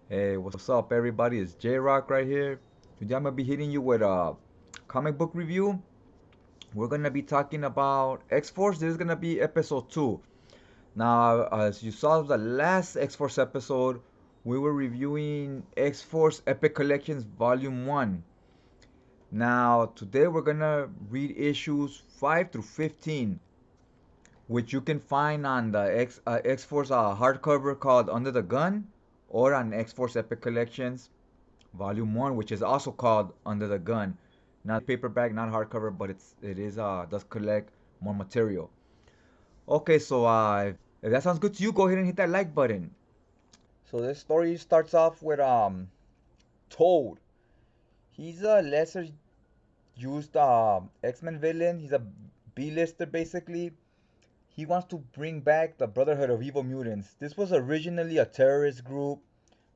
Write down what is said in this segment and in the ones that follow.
Hey, what's up, everybody? It's J Rock right here. Today I'm gonna be hitting you with a comic book review. We're gonna be talking about X Force. This is gonna be episode 2. Now, as you saw the last X Force episode, we were reviewing X Force Epic Collections Volume 1. Now, today we're gonna read issues 5 through 15, which you can find on the X Force hardcover called Under the Gun, or on X Force Epic Collections Volume 1, which is also called Under the Gun. Not paperback, not hardcover, but it is does collect more material. Okay, so if that sounds good to you, go ahead and hit that like button. So this story starts off with Toad. He's a lesser used X-Men villain. He's a B-lister basically. He wants to bring back the Brotherhood of Evil Mutants. This was originally a terrorist group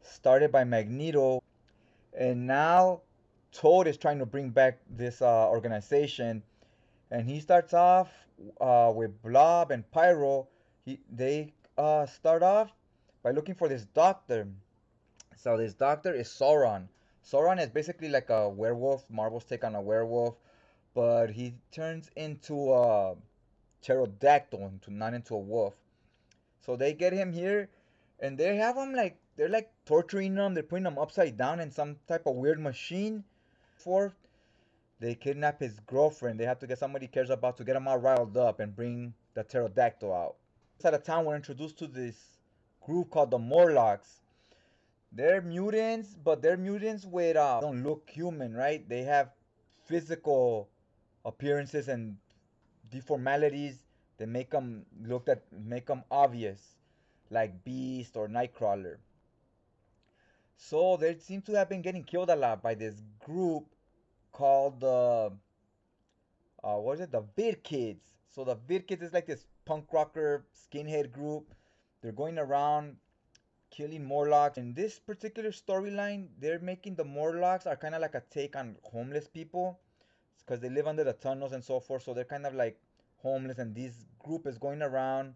started by Magneto, and now Toad is trying to bring back this organization, and he starts off with Blob and Pyro. They start off by looking for this doctor. So this doctor is Sauron. Sauron is basically like a werewolf. Marvel's take on a werewolf, but he turns into a pterodactyl, not into a wolf. So they get him here, and they have him like they're like torturing him. They're putting him upside down in some type of weird machine. For they kidnap his girlfriend. They have to get somebody he cares about to get him all riled up and bring the pterodactyl out. Outside of town, we're introduced to this group called the Morlocks. They're mutants, but they're mutants with don't look human, right? They have physical appearances and deformalities that make them obvious, like Beast or Nightcrawler. So they seem to have been getting killed a lot by this group called the what is it? The Vid Kids. So the Vid Kids is like this punk rocker skinhead group. They're going around killing Morlocks. In this particular storyline, they're making the Morlocks are kind of like a take on homeless people because they live under the tunnels and so forth. So they're kind of like homeless, and this group is going around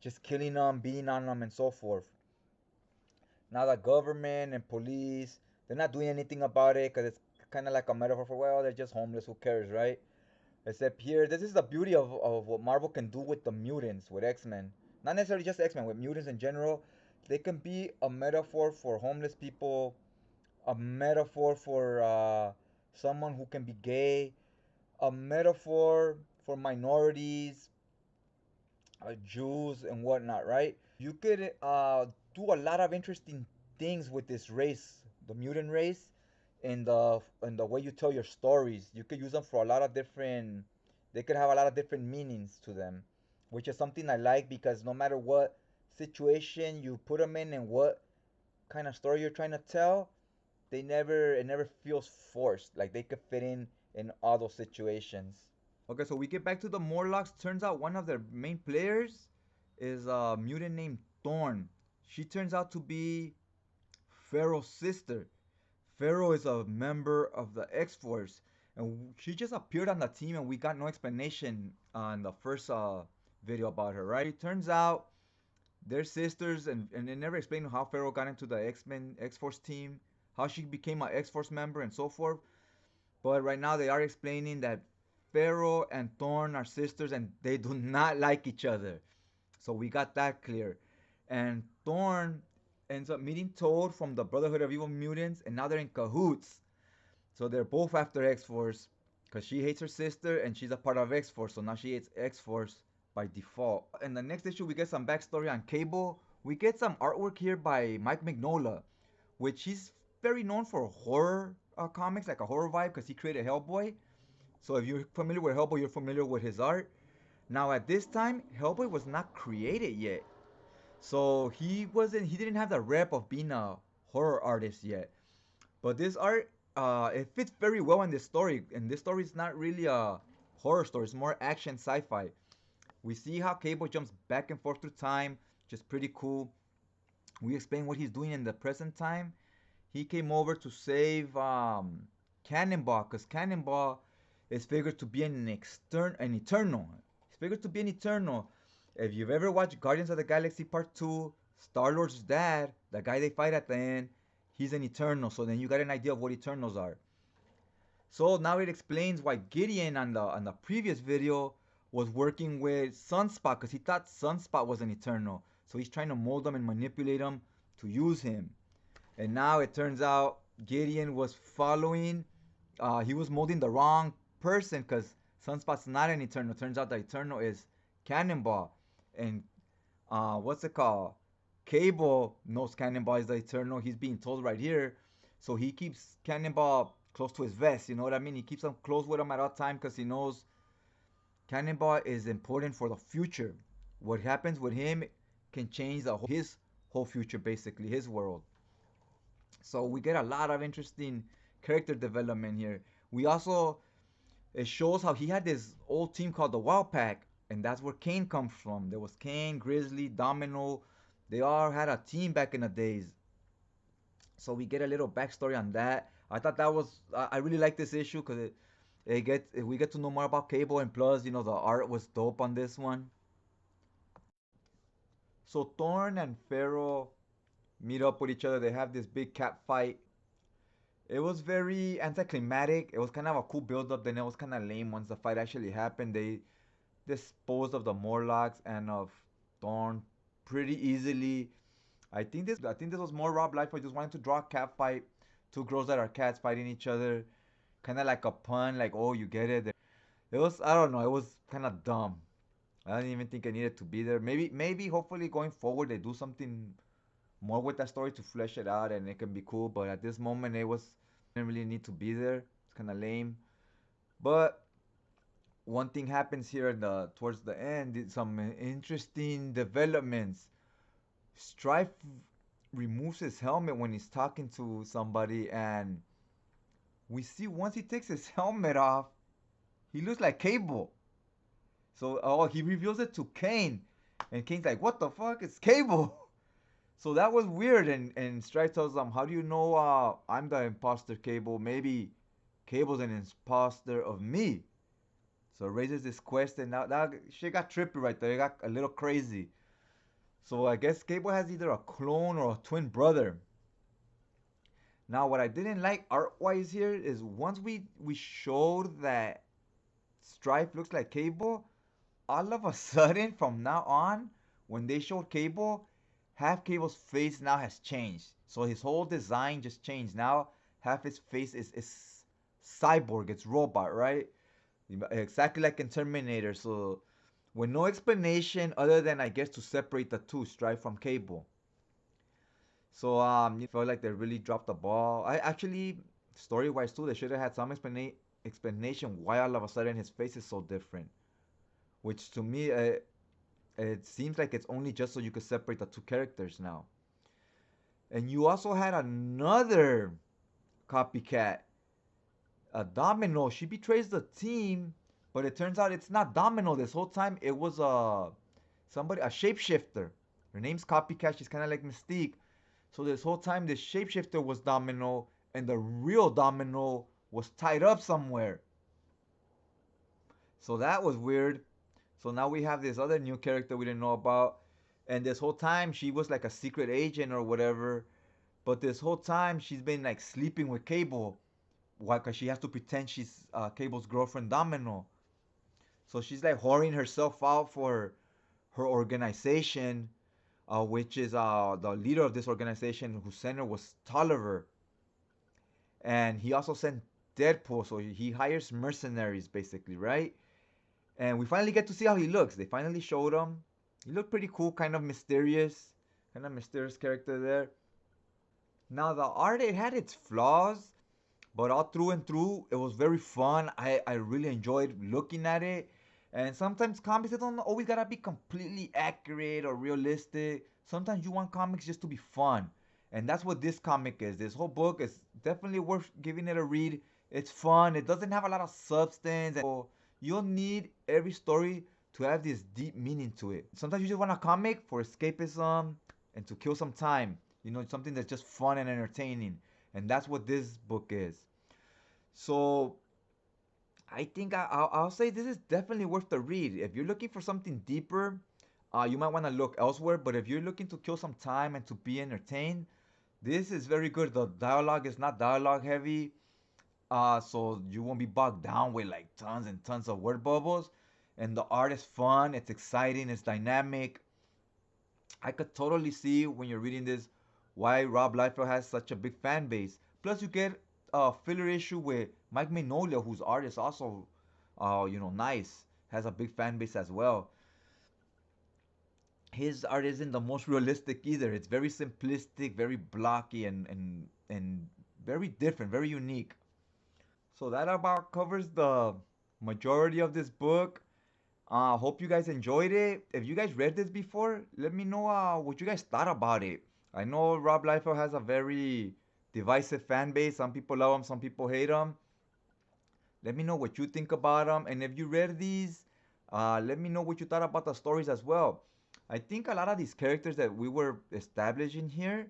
just killing them, beating on them, and so forth. Now the government and police, they're not doing anything about it because it's kind of like a metaphor for, well, they're just homeless, who cares, right? Except here, this is the beauty of what Marvel can do with the mutants, with X-Men. Not necessarily just X-Men, with mutants in general. They can be a metaphor for homeless people, a metaphor for someone who can be gay, a metaphor for minorities, Jews and whatnot, right? You could do a lot of interesting things with this race, the mutant race, in the way you tell your stories. You could use them for a lot of different. They could have a lot of different meanings to them, which is something I like because no matter what situation you put them in and what kind of story you're trying to tell, it never feels forced. Like they could fit in all those situations. Okay, so we get back to the Morlocks. Turns out one of their main players is a mutant named Thorn. She turns out to be Pharaoh's sister. Pharaoh is a member of the X Force, and she just appeared on the team, and we got no explanation on the first video about her, right? It turns out they're sisters, and they never explained how Pharaoh got into the X-Men X Force team, how she became an X Force member, and so forth. But right now they are explaining that Pharaoh and Thorn are sisters and they do not like each other. So we got that clear. And Thorn ends up meeting Toad from the Brotherhood of Evil Mutants, and now they're in cahoots. So they're both after X Force because she hates her sister and she's a part of X Force. So now she hates X Force by default. In the next issue, we get some backstory on Cable. We get some artwork here by Mike Mignola, which he's very known for horror comics, like a horror vibe, because he created Hellboy. So if you're familiar with Hellboy, you're familiar with his art. Now at this time, Hellboy was not created yet. So he didn't have the rep of being a horror artist yet. But this art, it fits very well in this story. And this story is not really a horror story, it's more action sci-fi. We see how Cable jumps back and forth through time, just pretty cool. We explain what he's doing in the present time. He came over to save Cannonball, because Cannonball is figured to be an eternal. He's figured to be an eternal. If you've ever watched Guardians of the Galaxy Part 2, Star-Lord's dad, the guy they fight at the end, he's an Eternal. So then you got an idea of what Eternals are. So now it explains why Gideon on the previous video was working with Sunspot because he thought Sunspot was an Eternal. So he's trying to mold him and manipulate him to use him. And now it turns out Gideon was following, he was molding the wrong person because Sunspot's not an Eternal. Turns out the Eternal is Cannonball. And what's it called? Cable knows Cannonball is the Eternal. He's being told right here. So he keeps Cannonball close to his vest. You know what I mean? He keeps him close with him at all time because he knows Cannonball is important for the future. What happens with him can change his whole future, basically, his world. So we get a lot of interesting character development here. We also, it shows how he had this old team called the Wild Pack, and that's where Kane comes from. There was Kane, Grizzly, Domino. They all had a team back in the days. So we get a little backstory on that. I thought that was, I really like this issue because we get to know more about Cable, and plus, you know, the art was dope on this one. So Thorn and Pharaoh meet up with each other. They have this big cat fight. It was very anticlimactic. It was kind of a cool build up. Then it was kind of lame once the fight actually happened. They disposed of the Morlocks and of Thorn pretty easily. I think this was more Rob Liefeld just wanting to draw a cat fight. Two girls that are cats fighting each other. Kind of like a pun, like, oh, you get it. It was, I don't know, it was kind of dumb. I don't even think it needed to be there. Maybe, hopefully going forward they do something more with that story to flesh it out and it can be cool. But at this moment, it was didn't really need to be there. It's kind of lame. But one thing happens here in the towards the end. Some interesting developments. Strife removes his helmet when he's talking to somebody, and we see once he takes his helmet off, he looks like Cable. So he reveals it to Kane, and Kane's like, "What the fuck? It's Cable." So that was weird, and Strife tells him, "How do you know I'm the imposter, Cable? Maybe Cable's an imposter of me." So it raises this question. Now that shit got trippy right there. It got a little crazy. So I guess Cable has either a clone or a twin brother. Now what I didn't like art-wise here is once we showed that Strife looks like Cable, all of a sudden from now on, when they showed Cable, half Cable's face now has changed. So his whole design just changed. Now half his face is cyborg, it's robot, right? Exactly like in Terminator. So with no explanation other than I guess to separate the two, Strife from Cable. So you felt like they really dropped the ball. I actually, story wise too, they should have had some explanation why all of a sudden his face is so different. Which to me, it seems like it's only just so you could separate the two characters now. And you also had another copycat, a Domino. She betrays the team, but it turns out it's not Domino this whole time. It was a shapeshifter. Her name's Copycat. She's kind of like Mystique. So this whole time, this shapeshifter was Domino, and the real Domino was tied up somewhere. So that was weird. So now we have this other new character we didn't know about. And this whole time, she was like a secret agent or whatever. But this whole time, she's been like sleeping with Cable. Why? Because she has to pretend she's Cable's girlfriend, Domino. So she's like whoring herself out for her organization, which is the leader of this organization, whose center was Tolliver. And he also sent Deadpool, so he hires mercenaries, basically, right? And we finally get to see how he looks. They finally showed him. He looked pretty cool, kind of mysterious character there. Now the art, it had its flaws, but all through and through, it was very fun. I really enjoyed looking at it. And sometimes comics, they don't always gotta be completely accurate or realistic. Sometimes you want comics just to be fun. And that's what this comic is. This whole book is definitely worth giving it a read. It's fun. It doesn't have a lot of substance. So you don't need every story to have this deep meaning to it. Sometimes you just want a comic for escapism and to kill some time. You know, something that's just fun and entertaining. And that's what this book is. So I think I'll say this is definitely worth the read. If you're looking for something deeper, you might want to look elsewhere. But if you're looking to kill some time and to be entertained, this is very good. The dialogue is not dialogue heavy, so you won't be bogged down with like tons and tons of word bubbles. And the art is fun, it's exciting, it's dynamic. I could totally see when you're reading this why Rob Liefeld has such a big fan base. Plus, you get a filler issue with Mike Mignola, whose art is also, nice, has a big fan base as well. His art isn't the most realistic either. It's very simplistic, very blocky, and very different, very unique. So that about covers the majority of this book. Hope you guys enjoyed it. If you guys read this before, let me know what you guys thought about it. I know Rob Liefeld has a very divisive fan base. Some people love him, some people hate him. Let me know what you think about him. And if you read these, let me know what you thought about the stories as well. I think a lot of these characters that we were establishing here,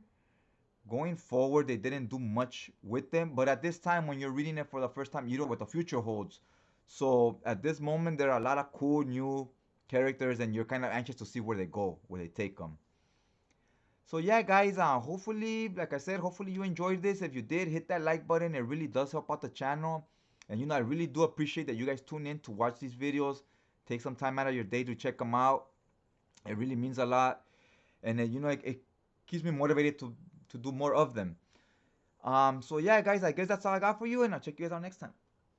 going forward, they didn't do much with them. But at this time, when you're reading it for the first time, you know what the future holds. So at this moment, there are a lot of cool new characters, and you're kind of anxious to see where they go, where they take them. So yeah, guys, hopefully, like I said, hopefully you enjoyed this. If you did, hit that like button. It really does help out the channel. And I really do appreciate that you guys tune in to watch these videos. Take some time out of your day to check them out. It really means a lot. And it keeps me motivated to do more of them. So yeah, guys, I guess that's all I got for you, and I'll check you guys out next time.